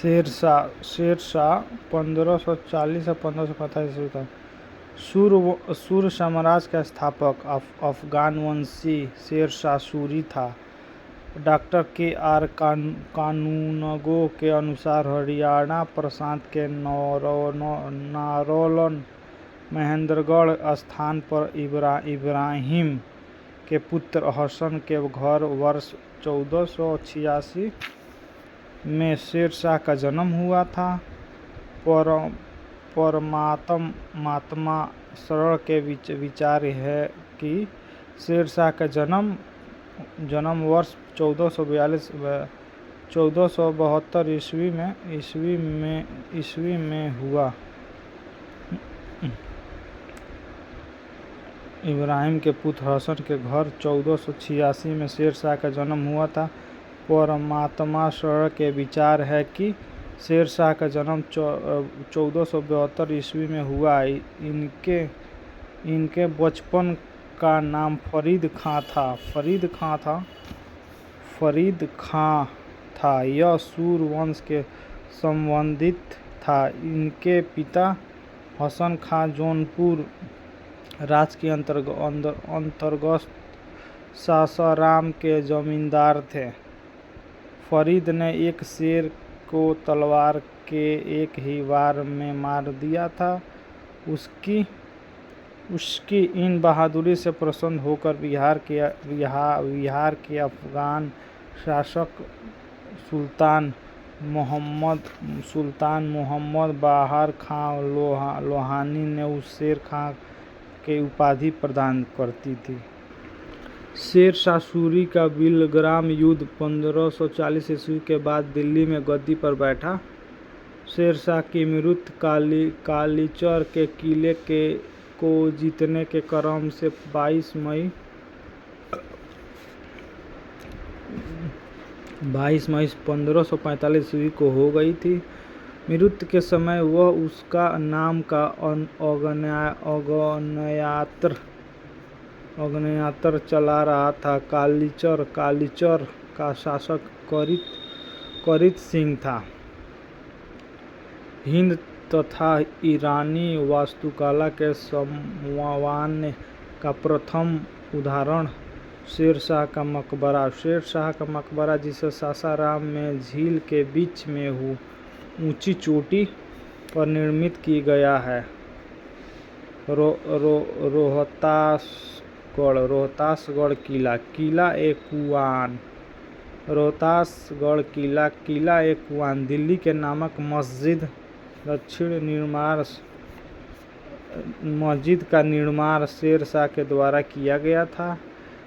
शेरशाह 1540 से 1545 ईस्वी तक सूर साम्राज्य का स्थापक अफगान वंशी शेरशाह सूरी था। Doctor KR. कानूनगो के अनुसार हरियाणा प्रांत के नारौल महेंद्रगढ़ स्थान पर इब्राहिम के पुत्र हसन के घर वर्ष 1486 में शेरशाह का जन्म हुआ था। परमात्मा सरल के विचार है कि शेरशाह का जन्म वर्ष 1472 ईस्वी में हुआ। इब्राहिम के पुत्र हसन के घर 1486 में शेरशाह का जन्म हुआ था। परमात्मा सरल के विचार है कि शेरशाह का जन्म 1472 ईस्वी में हुआ। इनके बचपन का नाम फरीद खां था। यह सूर वंश के संबंधित था। इनके पिता हसन खां जौनपुर राज्य के अंतर्गत सासाराम के जमींदार थे। फरीद ने एक शेर को तलवार के एक ही वार में मार दिया था। उसकी इन बहादुरी से प्रसन्न होकर बिहार के अफगान शासक सुल्तान मोहम्मद बाहर खां लोहानी ने उस शेर खां के उपाधि प्रदान करती थी। शेरशाह सूरी का बिलग्राम युद्ध 1540 ईस्वी के बाद दिल्ली में गद्दी पर बैठा। शेरशाह की मृत्यु कालीचर के किले को जीतने के क्रम से 22 मई 1545 ईस्वी को हो गई थी। मृत्यु के समय वह उसका नाम का अग्नयात्र चला रहा था। कालीचर का शासक करित सिंह था। हिंद तथा ईरानी वास्तुकला के समन्वय का प्रथम उदाहरण शेरशाह का मकबरा जिसे सासाराम में झील के बीच में ऊंची चोटी पर निर्मित की गया है। रोहतासगढ़ किला ए कुआन दिल्ली के नामक मस्जिद का निर्माण शेरशाह के द्वारा किया गया था।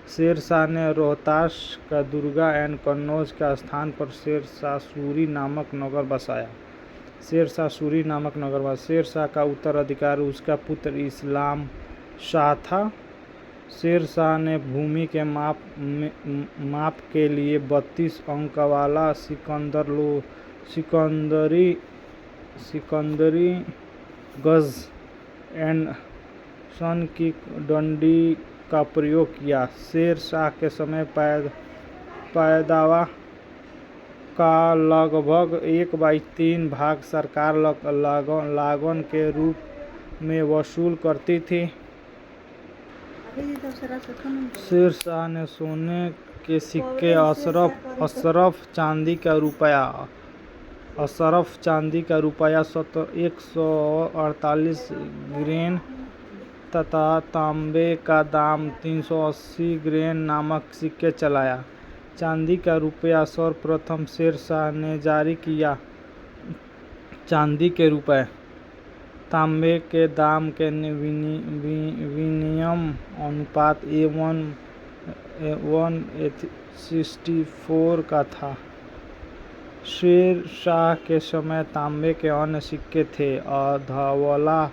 शेरशाह ने रोहतास का दुर्गा एवं कन्नौज का स्थान पर शेरशाह सूरी नामक नगर बसाया। शेरशाह का उत्तराधिकारी उसका पुत्र इस्लाम शाह था। शेरशाह ने भूमि के माप के लिए 32 अंक वाला सिकंदरी गज एंड सन की डंडी का प्रयोग किया। शेरशाह के समय पैदावा का लगभग 1/3 भाग सरकार लागन के रूप में वसूल करती थी। शेरशाह ने सोने के सिक्के, अशरफ चांदी का रुपया 148 ग्रेन तथा तांबे का दाम 380 ग्रेन नामक सिक्के चलाया। चांदी का रुपया सर्वप्रथम शेरशाह ने जारी किया। चांदी के रुपये तांबे के दाम के विनिमय अनुपात 1:64 का था। शेरशाह के समय तांबे के अन्य सिक्के थे अधवला,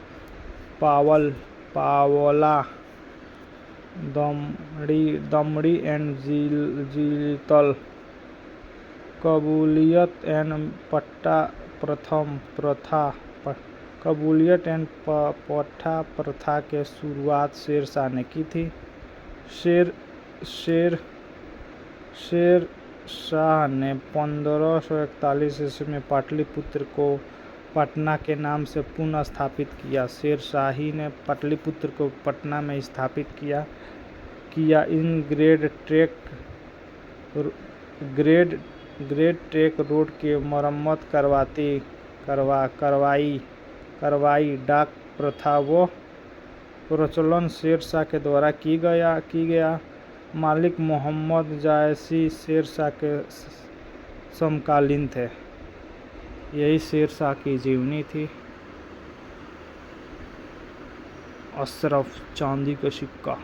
पावला, दमड़ी एंड जीतल, कबूलियत एंड पट्टा प्रथा के शुरुआत शेरशाह ने की थी। शाह ने 1541 ईस्वी में पाटलिपुत्र को पटना के नाम से पुनः स्थापित किया। शेर शाही ने पाटलिपुत्र को पटना में स्थापित किया। इन ग्रेड ट्रैक रोड की मरम्मत करवाई। डाक प्रथा व प्रचलन शेर शाह के द्वारा की गया। मालिक मोहम्मद जायसी शेर शाह के समकालीन थे। यही शेर शाह की जीवनी थी। अशरफ चांदी का सिक्का।